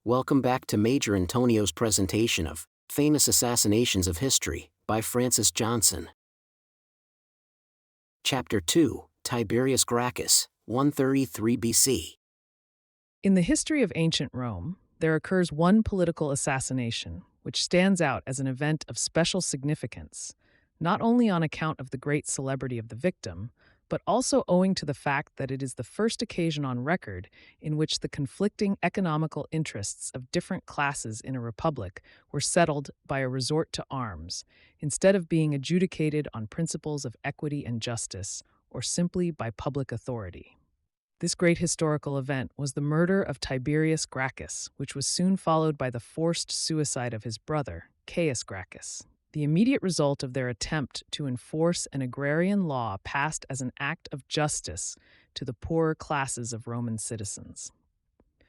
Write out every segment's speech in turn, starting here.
Welcome back to Major Antonio's presentation of Famous Assassinations of History by Francis Johnson. Chapter 2, Tiberius Gracchus, 133 BC. In the history of ancient Rome, there occurs one political assassination which stands out as an event of special significance, not only on account of the great celebrity of the victim, but also owing to the fact that it is the first occasion on record in which the conflicting economical interests of different classes in a republic were settled by a resort to arms, instead of being adjudicated on principles of equity and justice, or simply by public authority. This great historical event was the murder of Tiberius Gracchus, which was soon followed by the forced suicide of his brother, Caius Gracchus, the immediate result of their attempt to enforce an agrarian law passed as an act of justice to the poorer classes of Roman citizens.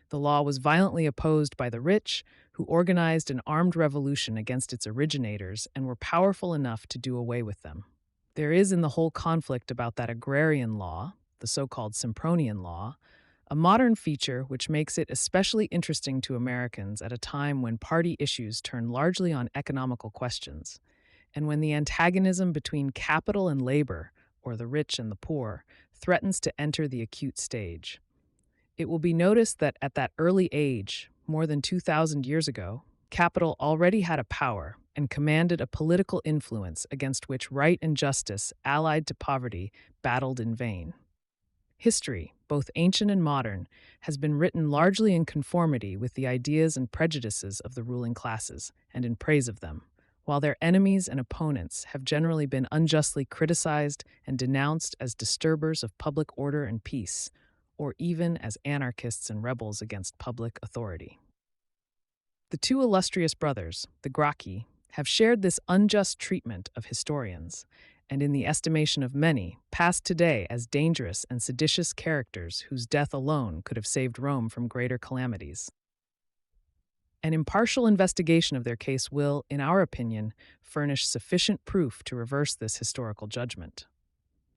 The law was violently opposed by the rich, who organized an armed revolution against its originators and were powerful enough to do away with them. There is in the whole conflict about that agrarian law, the so-called Sempronian law, a modern feature which makes it especially interesting to Americans at a time when party issues turn largely on economical questions, and when the antagonism between capital and labor, or the rich and the poor, threatens to enter the acute stage. It will be noticed that at that early age, more than 2,000 years ago, capital already had a power and commanded a political influence against which right and justice, allied to poverty, battled in vain. History, both ancient and modern, has been written largely in conformity with the ideas and prejudices of the ruling classes and in praise of them, while their enemies and opponents have generally been unjustly criticized and denounced as disturbers of public order and peace, or even as anarchists and rebels against public authority. The two illustrious brothers, the Gracchi, have shared this unjust treatment of historians, and in the estimation of many, pass today as dangerous and seditious characters whose death alone could have saved Rome from greater calamities. An impartial investigation of their case will, in our opinion, furnish sufficient proof to reverse this historical judgment.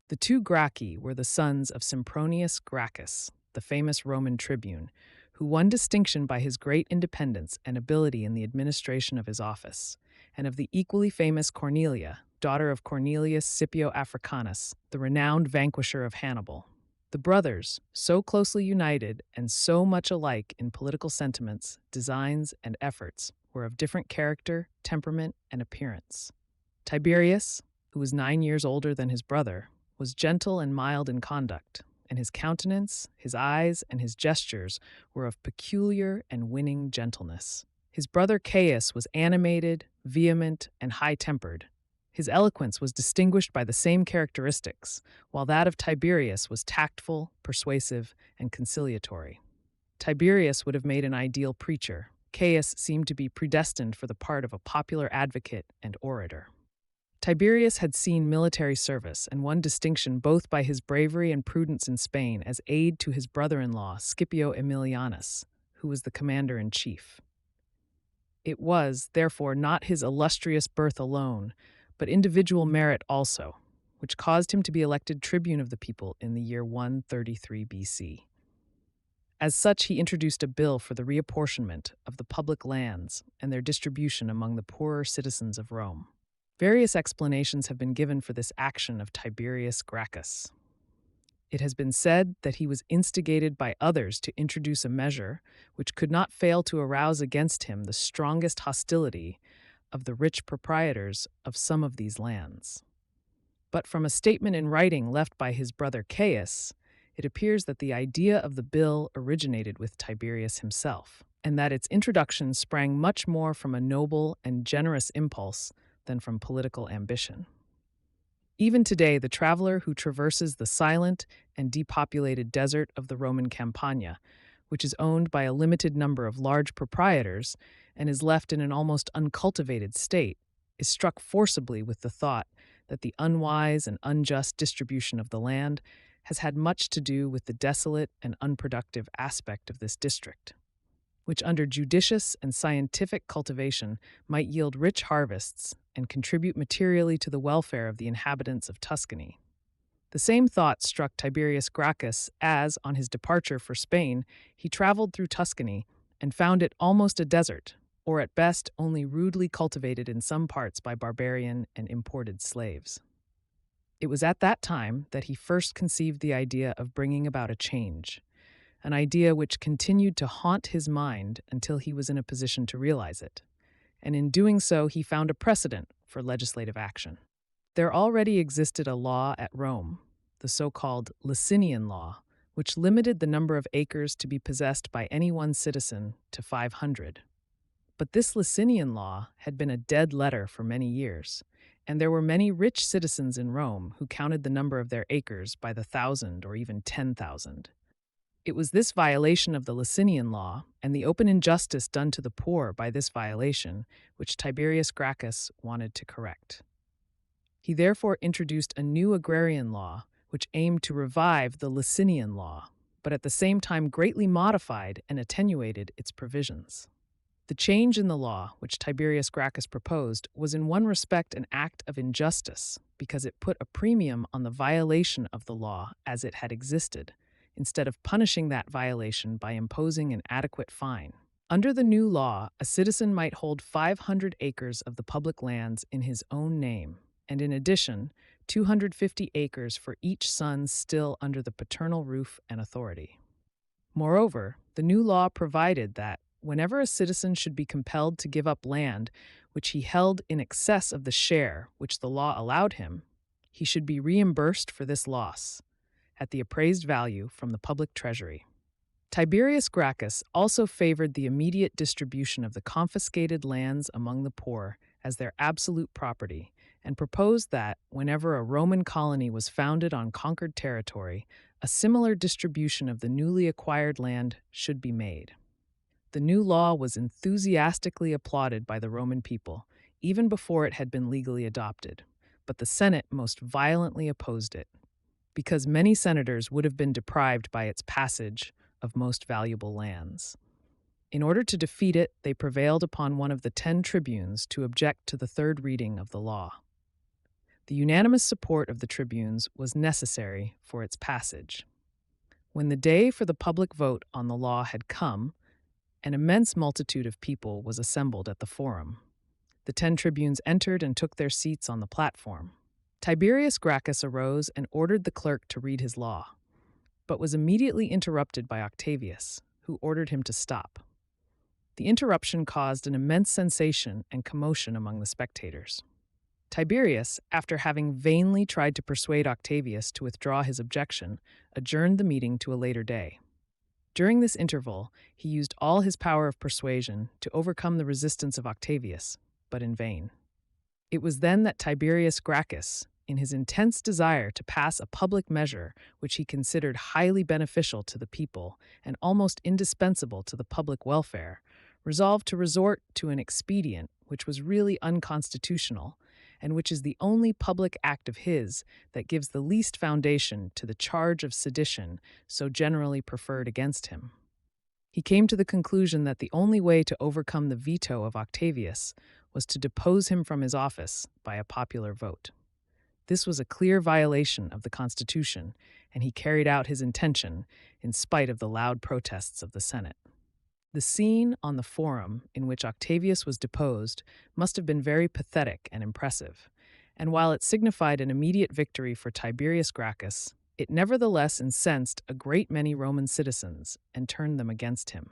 The two Gracchi were the sons of Sempronius Gracchus, the famous Roman tribune, who won distinction by his great independence and ability in the administration of his office, and of the equally famous Cornelia, daughter of Cornelius Scipio Africanus, the renowned vanquisher of Hannibal. The brothers, so closely united and so much alike in political sentiments, designs, and efforts, were of different character, temperament, and appearance. Tiberius, who was 9 years older than his brother, was gentle and mild in conduct, and his countenance, his eyes, and his gestures were of peculiar and winning gentleness. His brother Caius was animated, vehement, and high-tempered. His eloquence was distinguished by the same characteristics, while that of Tiberius was tactful, persuasive, and conciliatory. Tiberius would have made an ideal preacher. Caius seemed to be predestined for the part of a popular advocate and orator. Tiberius had seen military service and won distinction both by his bravery and prudence in Spain as aide to his brother-in-law Scipio Aemilianus, who was the commander-in-chief. It was, therefore, not his illustrious birth alone, but individual merit also, which caused him to be elected tribune of the people in the year 133 BC. As such, he introduced a bill for the reapportionment of the public lands and their distribution among the poorer citizens of Rome. Various explanations have been given for this action of Tiberius Gracchus. It has been said that he was instigated by others to introduce a measure which could not fail to arouse against him the strongest hostility of the rich proprietors of some of these lands. But from a statement in writing left by his brother Caius, it appears that the idea of the bill originated with Tiberius himself, and that its introduction sprang much more from a noble and generous impulse than from political ambition. Even today, the traveler who traverses the silent and depopulated desert of the Roman Campagna, which is owned by a limited number of large proprietors and is left in an almost uncultivated state, is struck forcibly with the thought that the unwise and unjust distribution of the land has had much to do with the desolate and unproductive aspect of this district, which under judicious and scientific cultivation might yield rich harvests and contribute materially to the welfare of the inhabitants of Tuscany. The same thought struck Tiberius Gracchus as, on his departure for Spain, he traveled through Tuscany and found it almost a desert, or at best only rudely cultivated in some parts by barbarian and imported slaves. It was at that time that he first conceived the idea of bringing about a change, an idea which continued to haunt his mind until he was in a position to realize it, and in doing so he found a precedent for legislative action. There already existed a law at Rome, the so-called Licinian law, which limited the number of acres to be possessed by any one citizen to 500. But this Licinian law had been a dead letter for many years, and there were many rich citizens in Rome who counted the number of their acres by the 1,000 or even 10,000. It was this violation of the Licinian law and the open injustice done to the poor by this violation which Tiberius Gracchus wanted to correct. He therefore introduced a new agrarian law which aimed to revive the Licinian law, but at the same time greatly modified and attenuated its provisions. The change in the law which Tiberius Gracchus proposed was in one respect an act of injustice because it put a premium on the violation of the law as it had existed, instead of punishing that violation by imposing an adequate fine. Under the new law, a citizen might hold 500 acres of the public lands in his own name, and in addition, 250 acres for each son still under the paternal roof and authority. Moreover, the new law provided that, whenever a citizen should be compelled to give up land which he held in excess of the share which the law allowed him, he should be reimbursed for this loss, at the appraised value from the public treasury. Tiberius Gracchus also favored the immediate distribution of the confiscated lands among the poor as their absolute property, and proposed that, whenever a Roman colony was founded on conquered territory, a similar distribution of the newly acquired land should be made. The new law was enthusiastically applauded by the Roman people, even before it had been legally adopted, but the Senate most violently opposed it, because many senators would have been deprived by its passage of most valuable lands. In order to defeat it, they prevailed upon one of the 10 tribunes to object to the third reading of the law. The unanimous support of the tribunes was necessary for its passage. When the day for the public vote on the law had come, an immense multitude of people was assembled at the forum. The 10 tribunes entered and took their seats on the platform. Tiberius Gracchus arose and ordered the clerk to read his law, but was immediately interrupted by Octavius, who ordered him to stop. The interruption caused an immense sensation and commotion among the spectators. Tiberius, after having vainly tried to persuade Octavius to withdraw his objection, adjourned the meeting to a later day. During this interval, he used all his power of persuasion to overcome the resistance of Octavius, but in vain. It was then that Tiberius Gracchus, in his intense desire to pass a public measure which he considered highly beneficial to the people and almost indispensable to the public welfare, resolved to resort to an expedient which was really unconstitutional, and which is the only public act of his that gives the least foundation to the charge of sedition so generally preferred against him. He came to the conclusion that the only way to overcome the veto of Octavius was to depose him from his office by a popular vote. This was a clear violation of the Constitution, and he carried out his intention in spite of the loud protests of the Senate. The scene on the forum in which Octavius was deposed must have been very pathetic and impressive, and while it signified an immediate victory for Tiberius Gracchus, it nevertheless incensed a great many Roman citizens and turned them against him.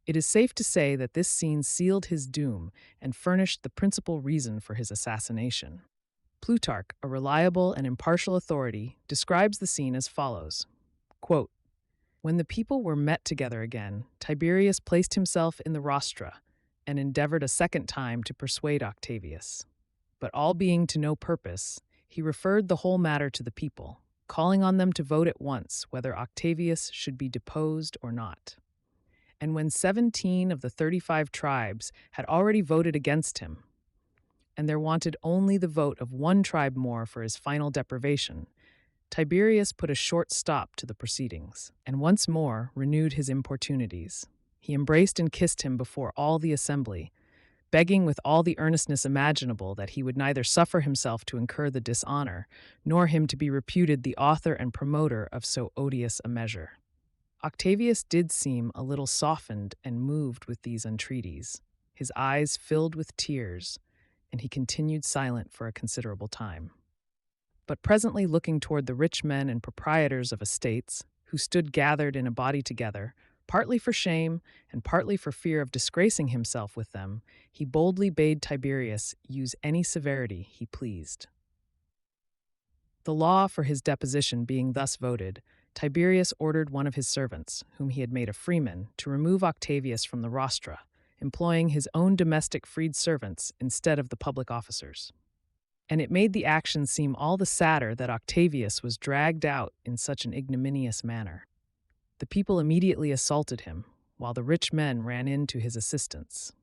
It is safe to say that this scene sealed his doom and furnished the principal reason for his assassination. Plutarch, a reliable and impartial authority, describes the scene as follows, quote, "When the people were met together again, Tiberius placed himself in the rostra and endeavored a second time to persuade Octavius. But all being to no purpose, he referred the whole matter to the people, calling on them to vote at once whether Octavius should be deposed or not. And when 17 of the 35 tribes had already voted against him, and there wanted only the vote of one tribe more for his final deprivation, Tiberius put a short stop to the proceedings, and once more renewed his importunities. He embraced and kissed him before all the assembly, begging with all the earnestness imaginable that he would neither suffer himself to incur the dishonor, nor him to be reputed the author and promoter of so odious a measure." Octavius did seem a little softened and moved with these entreaties. His eyes filled with tears, and he continued silent for a considerable time. But presently, looking toward the rich men and proprietors of estates, who stood gathered in a body together, partly for shame and partly for fear of disgracing himself with them, he boldly bade Tiberius use any severity he pleased. The law for his deposition being thus voted, Tiberius ordered one of his servants, whom he had made a freeman, to remove Octavius from the rostra, employing his own domestic freed servants instead of the public officers. And it made the action seem all the sadder that Octavius was dragged out in such an ignominious manner. The people immediately assaulted him, while the rich men ran in to his assistance.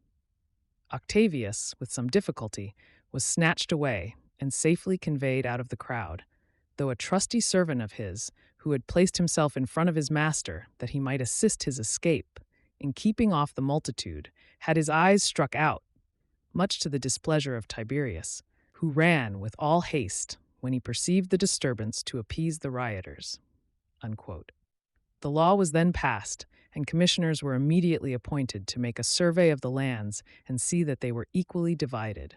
Octavius, with some difficulty, was snatched away and safely conveyed out of the crowd, though a trusty servant of his, who had placed himself in front of his master that he might assist his escape, in keeping off the multitude, had his eyes struck out, much to the displeasure of Tiberius, who ran with all haste when he perceived the disturbance to appease the rioters." Unquote. The law was then passed, and commissioners were immediately appointed to make a survey of the lands and see that they were equally divided.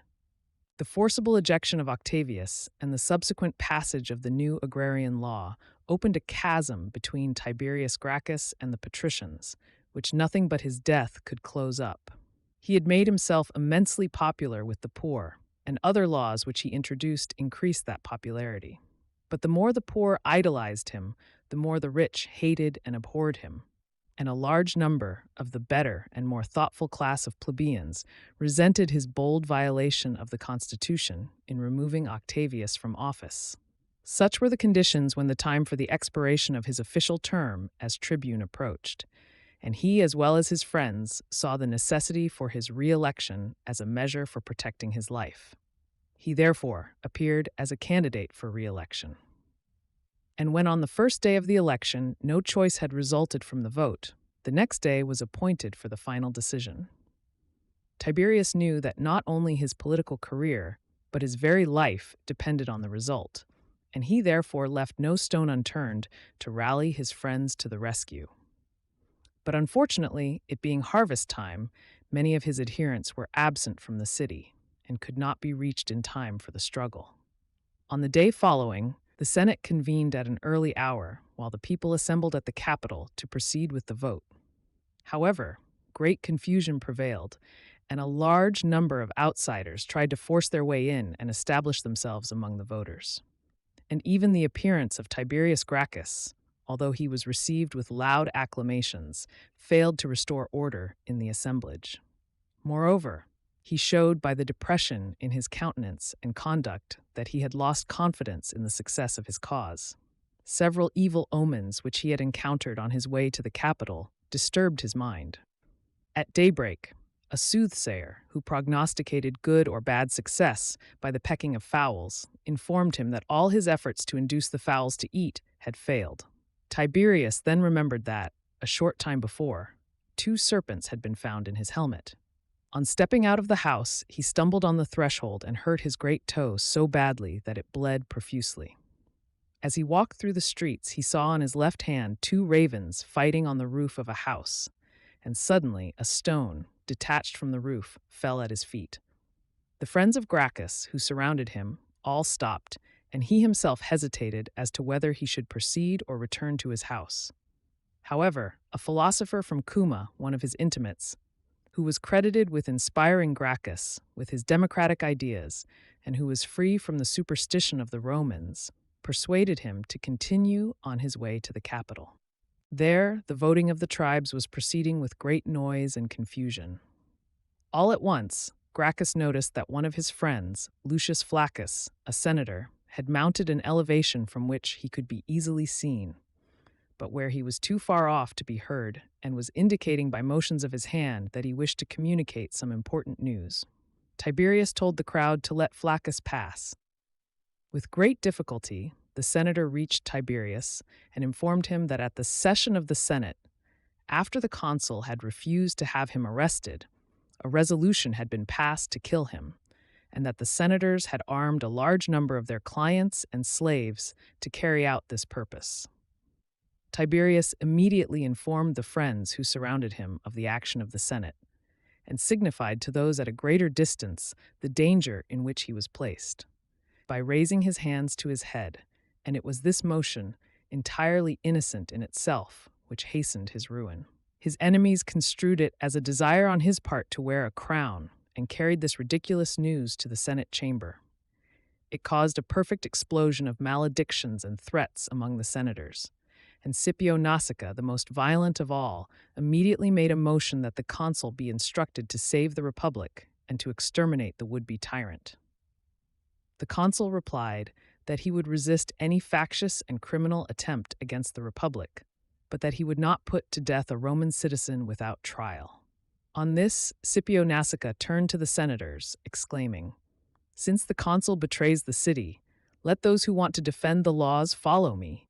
The forcible ejection of Octavius and the subsequent passage of the new agrarian law opened a chasm between Tiberius Gracchus and the patricians, which nothing but his death could close up. He had made himself immensely popular with the poor, and other laws which he introduced increased that popularity. But the more the poor idolized him, the more the rich hated and abhorred him, and a large number of the better and more thoughtful class of plebeians resented his bold violation of the constitution in removing Octavius from office. Such were the conditions when the time for the expiration of his official term as tribune approached, and he, as well as his friends, saw the necessity for his re-election as a measure for protecting his life. He therefore appeared as a candidate for re-election. And when on the first day of the election no choice had resulted from the vote, the next day was appointed for the final decision. Tiberius knew that not only his political career, but his very life depended on the result, and he therefore left no stone unturned to rally his friends to the rescue. But unfortunately, it being harvest time, many of his adherents were absent from the city and could not be reached in time for the struggle. On the day following, the Senate convened at an early hour, while the people assembled at the Capitol to proceed with the vote. However, great confusion prevailed, and a large number of outsiders tried to force their way in and establish themselves among the voters. And even the appearance of Tiberius Gracchus, although he was received with loud acclamations, failed to restore order in the assemblage. Moreover, he showed by the depression in his countenance and conduct that he had lost confidence in the success of his cause. Several evil omens which he had encountered on his way to the capital disturbed his mind. At daybreak, a soothsayer who prognosticated good or bad success by the pecking of fowls informed him that all his efforts to induce the fowls to eat had failed. Tiberius then remembered that, a short time before, 2 serpents had been found in his helmet. On stepping out of the house, he stumbled on the threshold and hurt his great toe so badly that it bled profusely. As he walked through the streets, he saw on his left hand 2 ravens fighting on the roof of a house, and suddenly a stone, detached from the roof, fell at his feet. The friends of Gracchus, who surrounded him, all stopped, and he himself hesitated as to whether he should proceed or return to his house. However, a philosopher from Cuma, one of his intimates, who was credited with inspiring Gracchus with his democratic ideas and who was free from the superstition of the Romans, persuaded him to continue on his way to the capital. There, the voting of the tribes was proceeding with great noise and confusion. All at once, Gracchus noticed that one of his friends, Lucius Flaccus, a senator, had mounted an elevation from which he could be easily seen, but where he was too far off to be heard, and was indicating by motions of his hand that he wished to communicate some important news. Tiberius told the crowd to let Flaccus pass. With great difficulty, the senator reached Tiberius and informed him that at the session of the Senate, after the consul had refused to have him arrested, a resolution had been passed to kill him, and that the senators had armed a large number of their clients and slaves to carry out this purpose. Tiberius immediately informed the friends who surrounded him of the action of the Senate, and signified to those at a greater distance the danger in which he was placed, by raising his hands to his head, and it was this motion, entirely innocent in itself, which hastened his ruin. His enemies construed it as a desire on his part to wear a crown, and carried this ridiculous news to the Senate chamber. It caused a perfect explosion of maledictions and threats among the senators, and Scipio Nasica, the most violent of all, immediately made a motion that the consul be instructed to save the republic and to exterminate the would-be tyrant. The consul replied that he would resist any factious and criminal attempt against the republic, but that he would not put to death a Roman citizen without trial. On this, Scipio Nasica turned to the senators, exclaiming, "Since the consul betrays the city, let those who want to defend the laws follow me."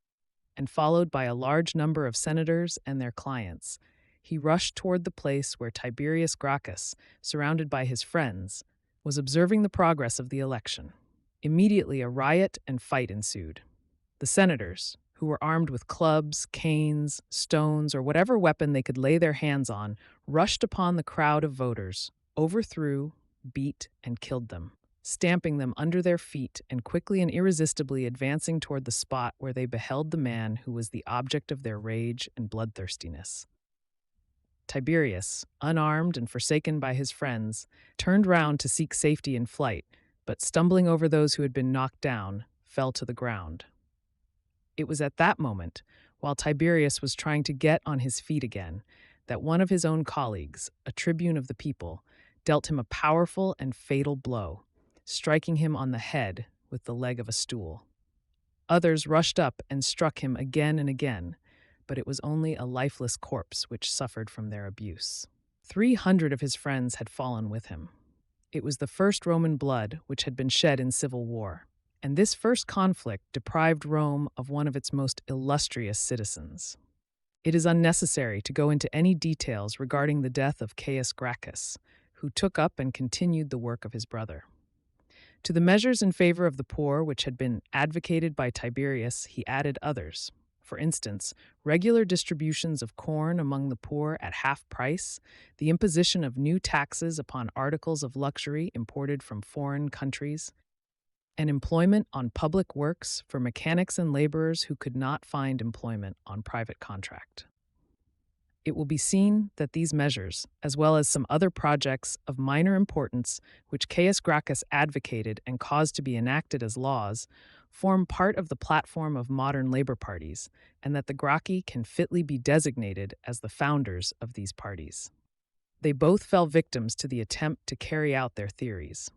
And followed by a large number of senators and their clients, he rushed toward the place where Tiberius Gracchus, surrounded by his friends, was observing the progress of the election. Immediately a riot and fight ensued. The senators, who were armed with clubs, canes, stones, or whatever weapon they could lay their hands on, rushed upon the crowd of voters, overthrew, beat, and killed them, stamping them under their feet and quickly and irresistibly advancing toward the spot where they beheld the man who was the object of their rage and bloodthirstiness. Tiberius, unarmed and forsaken by his friends, turned round to seek safety in flight, but stumbling over those who had been knocked down, fell to the ground. It was at that moment, while Tiberius was trying to get on his feet again, that one of his own colleagues, a tribune of the people, dealt him a powerful and fatal blow, striking him on the head with the leg of a stool. Others rushed up and struck him again and again, but it was only a lifeless corpse which suffered from their abuse. 300 of his friends had fallen with him. It was the first Roman blood which had been shed in civil war, and this first conflict deprived Rome of one of its most illustrious citizens. It is unnecessary to go into any details regarding the death of Caius Gracchus, who took up and continued the work of his brother. To the measures in favor of the poor which had been advocated by Tiberius, he added others. For instance, regular distributions of corn among the poor at half price, the imposition of new taxes upon articles of luxury imported from foreign countries, and employment on public works for mechanics and laborers who could not find employment on private contract. It will be seen that these measures, as well as some other projects of minor importance which Caius Gracchus advocated and caused to be enacted as laws, form part of the platform of modern labor parties, and that the Gracchi can fitly be designated as the founders of these parties. They both fell victims to the attempt to carry out their theories.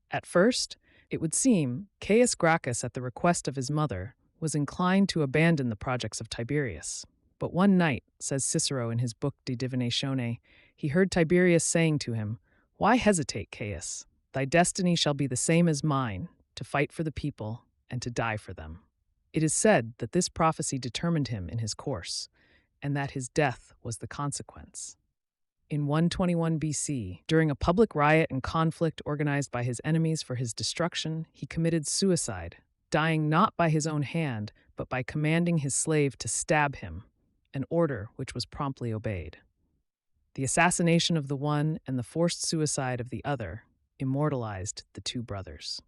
At first, it would seem, Caius Gracchus, at the request of his mother, was inclined to abandon the projects of Tiberius. But one night, says Cicero in his book De Divinatione, he heard Tiberius saying to him, "Why hesitate, Caius? Thy destiny shall be the same as mine, to fight for the people and to die for them." It is said that this prophecy determined him in his course, and that his death was the consequence. In 121 BC, during a public riot and conflict organized by his enemies for his destruction, he committed suicide, dying not by his own hand, but by commanding his slave to stab him, an order which was promptly obeyed. The assassination of the one and the forced suicide of the other immortalized the two brothers.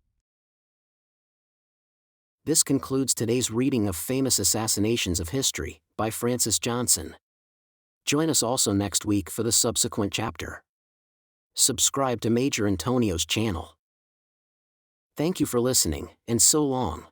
This concludes today's reading of Famous Assassinations of History by Francis Johnson. Join us also next week for the subsequent chapter. Subscribe to Major Antonio's channel. Thank you for listening, and so long.